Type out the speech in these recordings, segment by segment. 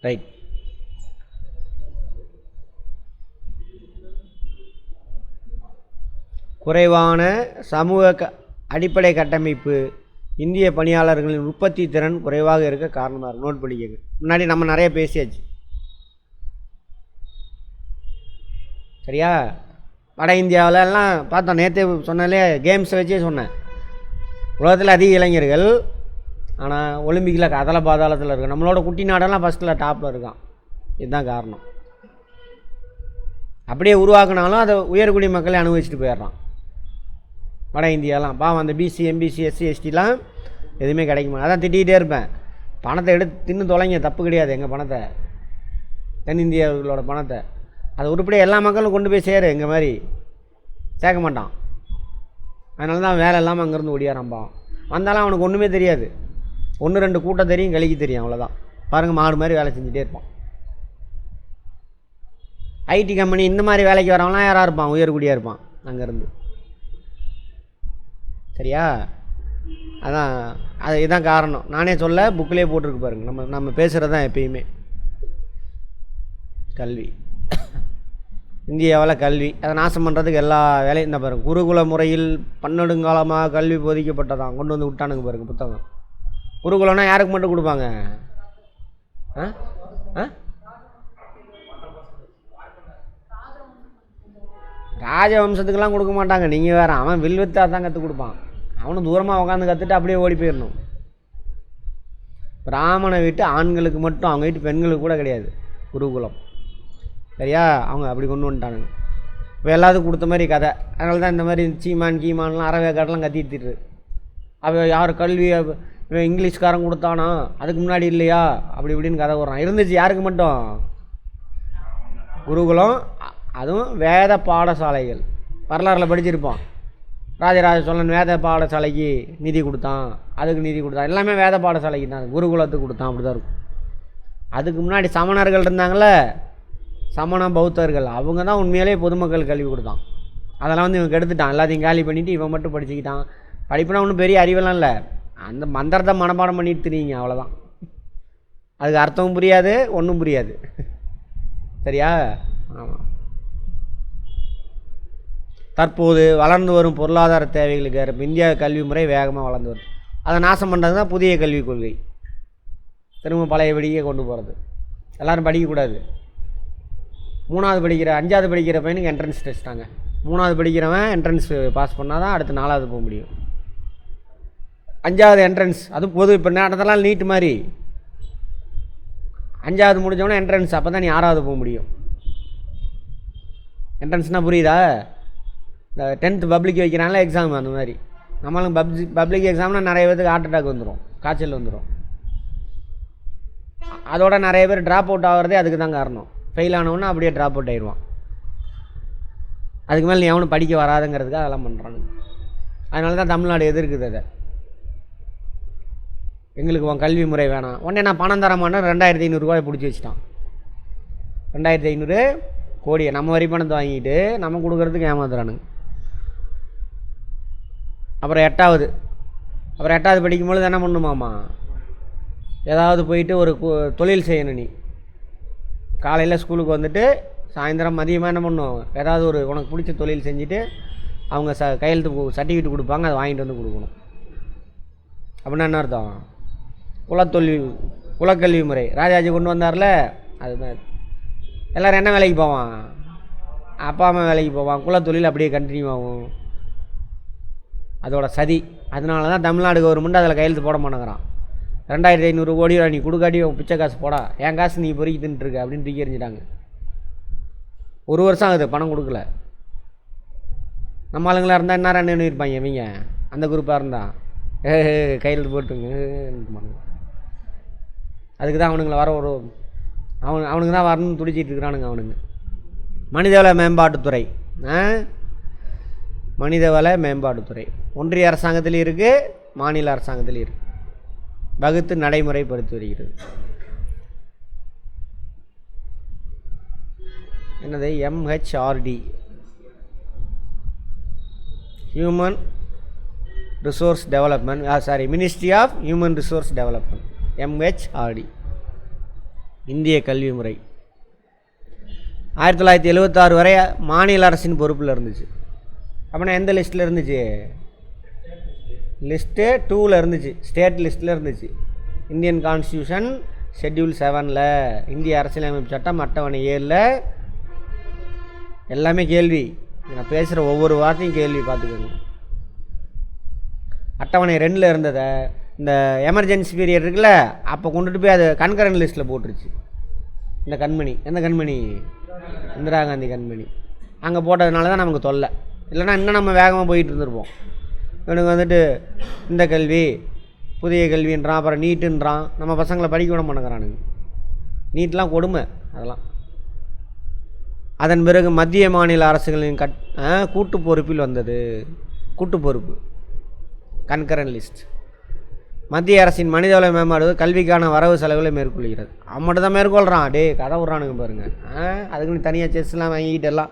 Right. குறைவான சமூக அடிப்படை கட்டமைப்பு இந்திய பணியாளர்களின் உற்பத்தி திறன் குறைவாக இருக்க காரணமாக இருக்கும். நோட் பண்ணிக்கங்க. முன்னாடி நம்ம நிறைய பேசியாச்சு. சரியா? வட இந்தியாவிலலாம் பார்த்தோம். நேற்று சொன்னாலே கேம்ஸை வச்சே சொன்னேன். உலகத்தில் அதிக இளைஞர்கள், ஆனால் ஒலிம்பிக்கில் அதல பாதாளத்தில் இருக்கும். நம்மளோட குட்டி நாடெல்லாம் ஃபஸ்ட்டில் டாப்பில் இருக்கான். இதுதான் காரணம். அப்படியே உருவாக்குனாலும் அதை உயர்குடி மக்களை அனுபவிச்சுட்டு போயிடுறான். வட இந்தியாலாம் பாவம். அந்த பிசி எம்பிசி எஸ்சி எஸ்டிலாம் எதுவுமே கிடைக்குமா? அதான் திட்டிகிட்டே இருப்பேன். பணத்தை எடுத்து தின்னு தொலைங்க, தப்பு கிடையாது. எங்கள் பணத்தை, தென்னிந்தியாவுகளோட பணத்தை அதை உருப்படியாக எல்லா மக்களும் கொண்டு போய் சேரு. எங்கள் மாதிரி சேர்க்க மாட்டான். அதனால தான் வேலை இல்லாமல் அங்கேருந்து ஓடியாராம்பான். வந்தாலும் அவனுக்கு ஒன்றுமே தெரியாது. 1-2 கூட்டம் தெரியும், கழிக்க தெரியும், அவ்வளோதான். பாருங்கள், மாடு மாதிரி வேலை செஞ்சுட்டே இருப்பான். ஐடி கம்பெனி இந்த மாதிரி வேலைக்கு வரவங்களாம் யாராக இருப்பான்? உயர்குடியாக இருப்பான் அங்கேருந்து. சரியா? அதான் இதுதான் காரணம். நானே சொல்ல புக்கிலே போட்டிருக்கு பாருங்கள். நம்ம பேசுகிறது தான் எப்பயுமே. கல்வி, இந்தியாவில் கல்வி அதை நாசம் பண்ணுறதுக்கு எல்லா வேலையும் இந்த பாருங்கள். குருகுல முறையில் பன்னெடுங்காலமாக கல்வி போதிக்கப்பட்டதான் கொண்டு வந்து விட்டானுங்க பாருங்கள் புத்தகம். குருகுலம்னா யாருக்கு மட்டும் கொடுப்பாங்க? ராஜவம்சத்துக்கெல்லாம் கொடுக்க மாட்டாங்க. நீங்கள் வேறு. அவன் வில்வித்தா தான் கற்றுக் கொடுப்பான். அவனும் தூரமாக உட்காந்து கற்றுட்டு அப்படியே ஓடி போயிடணும். பிராமண வீட்டு ஆண்களுக்கு மட்டும், அவங்க வீட்டு பெண்களுக்கு கூட கிடையாது குருகுலம். சரியா? அவங்க அப்படி கொண்டு வந்துட்டானுங்க. இப்போ எல்லாத்துக்கும் கொடுத்த மாதிரி கதை. அதனால தான் இந்த மாதிரி சீமான் கீமான்லாம் அறவேக்காடெலாம் கத்திட்டு. அவ யார் கல்வி இவன் இங்கிலீஷ்காரன் கொடுத்தானா, அதுக்கு முன்னாடி இல்லையா, அப்படி இப்படின்னு கதை போடுறான். இருந்துச்சு. யாருக்கு மட்டும்? குருகுலம். அதுவும் வேத பாடசாலைகள். வரலாறுல படிச்சிருப்போம். ராஜராஜ சோழன் வேத பாடசாலைக்கு நிதி கொடுத்தான், அதுக்கு நிதி கொடுத்தான். எல்லாமே வேத பாடசாலைக்கு தான், குருகுலத்துக்கு கொடுத்தான். அப்படி தான் இருக்கும். அதுக்கு முன்னாடி சமணர்கள் இருந்தாங்களே, சமண பௌத்தர்கள், அவங்க தான் உண்மையிலே பொதுமக்கள் கல்வி கொடுத்தான். அதெல்லாம் வந்து இவன் கெடுத்துட்டான். எல்லாத்தையும் காலி பண்ணிவிட்டு இவன் மட்டும் படிச்சுக்கிட்டான். படிப்புனா ஒன்றும் பெரிய அறிவெல்லாம் இல்லை. அந்த மந்திரத்தை மனப்பாடம் பண்ணிட்டு தெரியுங்க, அவ்வளோதான். அதுக்கு அர்த்தமும் புரியாது, ஒன்றும் புரியாது. சரியா? ஆமாம். தற்போது வளர்ந்து வரும் பொருளாதார தேவைகளுக்கு ஏற்ப இந்தியா கல்வி முறை வேகமாக வளர்ந்து வருது. அதை நாசம் பண்ணுறது தான் புதிய கல்விக் கொள்கை. திரும்ப பழையபடியே கொண்டு போகிறது. எல்லோரும் படிக்கக்கூடாது. 3வது படிக்கிற 5வது படிக்கிற பையனுக்கு என்ட்ரன்ஸ் டெஸ்ட்டாங்க. 3வது படிக்கிறவன் என்ட்ரன்ஸ் பாஸ் பண்ணால் தான் அடுத்து 4வது போக முடியும். 5வது என்ட்ரன்ஸ், அது பொது. இப்போ நடத்தலாம் நீட்டு மாதிரி. 5வது முடிஞ்சவொடனே என்ட்ரன்ஸ், அப்போ தான் நீ 6வது போக முடியும். என்ட்ரன்ஸ்னால் புரியுதா? இந்த 10th பப்ளிக் வைக்கிறாங்களா எக்ஸாம், அந்த மாதிரி. நம்மளும் பப்ளிக் எக்ஸாம்னால் நிறைய பேருக்கு ஹார்ட் அட்டாக் வந்துடும், காய்ச்சல் வந்துடும். அதோட நிறைய பேர் ட்ராப் அவுட் ஆகிறதே அதுக்கு தான் காரணம். ஃபெயில் ஆனவொன்னே அப்படியே ட்ராப் அவுட் ஆயிடுவான். அதுக்கு மேலே நீ எவனும் படிக்க வராதுங்கிறதுக்கு அதெல்லாம் பண்ணுறானுங்க. அதனால தான் தமிழ்நாடு எதிர்க்குது அதை. எங்களுக்கு உன் கல்வி முறை வேணாம். உடனே நான் பணம் தர மாட்டேன், 2500 ரூபாய் பிடிச்சி வச்சுட்டான். 2500 கோடியை நம்ம வரி பணத்தை வாங்கிட்டு நம்ம கொடுக்குறதுக்கு ஏமாத்துறானுங்க. அப்புறம் 8வது படிக்கும்பொழுது என்ன பண்ணுமாம்மா, ஏதாவது போயிட்டு ஒரு தொழில் செய்யணும். நீ காலையில் ஸ்கூலுக்கு வந்துட்டு சாயந்தரம் மதியமாக என்ன பண்ணும், ஏதாவது ஒரு உனக்கு பிடிச்ச தொழில் செஞ்சுட்டு அவங்க கையெழுத்து சர்டிஃபிகேட் கொடுப்பாங்க, அதை வாங்கிட்டு வந்து கொடுக்கணும். அப்படின்னா என்ன அர்த்தம்? குலக்கல்வி முறை ராஜாஜி கொண்டு வந்தார்ல, அதுதான். எல்லோரும் என்ன வேலைக்கு போவான்? அப்பா அம்மா வேலைக்கு போவான். குலத்தொழில் அப்படியே கண்டினியூ ஆகும். அதோட சதி. அதனால தான் தமிழ்நாடு கவர்மெண்ட் அதில் கையெழுத்து போட மாட்டேங்கிறான். 2500 கோடி நீ கொடுக்காட்டி பிச்சை காசு போடா, என் காசு நீ பொறுக்கி தின்ட்டுருக்க அப்படின்னு தூக்கி எறிஞ்சிட்டாங்க. 1 வருஷம் ஆகுது பணம் கொடுக்கல. நம்ம ஆளுங்களாக இருந்தால் என்ன ரெண்டு இருப்பாங்க இவங்க, அந்த குரூப்பாக இருந்தால் கையெழுத்து போட்டுங்க. அதுக்கு தான் அவனுங்களை வர ஒரு அவனுக்கு தான் வரணும்னு துடிச்சிட்டு இருக்கிறானுங்க அவனுங்க. மனிதவள மேம்பாட்டுத்துறை, மனிதவள மேம்பாட்டுத்துறை ஒன்றிய அரசாங்கத்திலையும் இருக்குது, மாநில அரசாங்கத்திலையும் இருக்குது. வகுத்து நடைமுறைப்படுத்தி வருகிறது. என்னது? MHRD, human resource development, ministry of human resource development, MHRD. இந்திய கல்வி முறை 1976 வரை மாநில அரசின் பொறுப்பில் இருந்துச்சு. அப்படின்னா எந்த லிஸ்ட்டில் இருந்துச்சு? லிஸ்ட்டு 2ல் இருந்துச்சு, ஸ்டேட் லிஸ்ட்டில் இருந்துச்சு. இந்தியன் கான்ஸ்டியூஷன் ஷெட்யூல் 7ல், இந்திய அரசியலமைப்பு சட்டம் அட்டவணை 7ல். எல்லாமே கேள்வி, நான் பேசுகிற ஒவ்வொரு வார்த்தையும் கேள்வி, பார்த்துக்கோங்க. அட்டவணை 2ல் இருந்ததை இந்த எமர்ஜென்சி பீரியட் இருக்குல்ல, அப்போ கொண்டுட்டு போய் அது கன்கரண்ட் லிஸ்ட்டில் போட்டுருச்சு. இந்த கண்மணி, எந்த கண்மணி? இந்திரா காந்தி கண்மணி. அங்கே போட்டதுனால தான் நமக்கு தொல்லை. இல்லைனா இன்னும் நம்ம வேகமாக போயிட்டு இருந்திருப்போம். இவனுக்கு வந்துட்டு இந்த கல்வி, புதிய கல்வின்றான், அப்புறம் நீட்டுன்றான். நம்ம பசங்களை படிக்க விட மாட்டேங்கிறானுங்க. நீட்லாம் கொடுமை அதெல்லாம். அதன் பிறகு மத்திய மாநில அரசுகளின் கூட்டு பொறுப்பில் வந்தது. கூட்டு பொறுப்பு, கன்கரண்ட் லிஸ்ட். மத்திய அரசின் மனிதவள மேம்பாடு கல்விக்கான வரவு செலவுகளை மேற்கொள்கிறது. அவன் மட்டும் தான் மேற்கொள்கிறான். டே கதை விட்றானுங்க பாருங்கள். அதுக்குன்னு தனியாக செஸ்லாம் வாங்கிக்கிட்டு எல்லாம்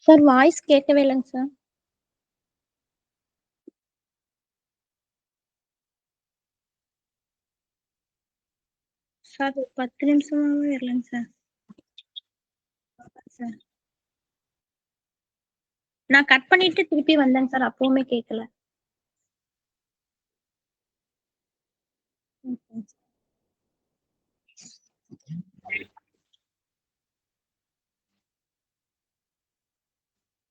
சார் வாய்ஸ் கேட்கவே இல்லைங்க சார். சார் ஒரு 10 நிமிஷமாவே வரலங்க சார். சார் நான் கட் பண்ணிட்டு திருப்பி வந்தேங்க சார். அப்பவுமே கேட்கல. ஓகேங்க சார்.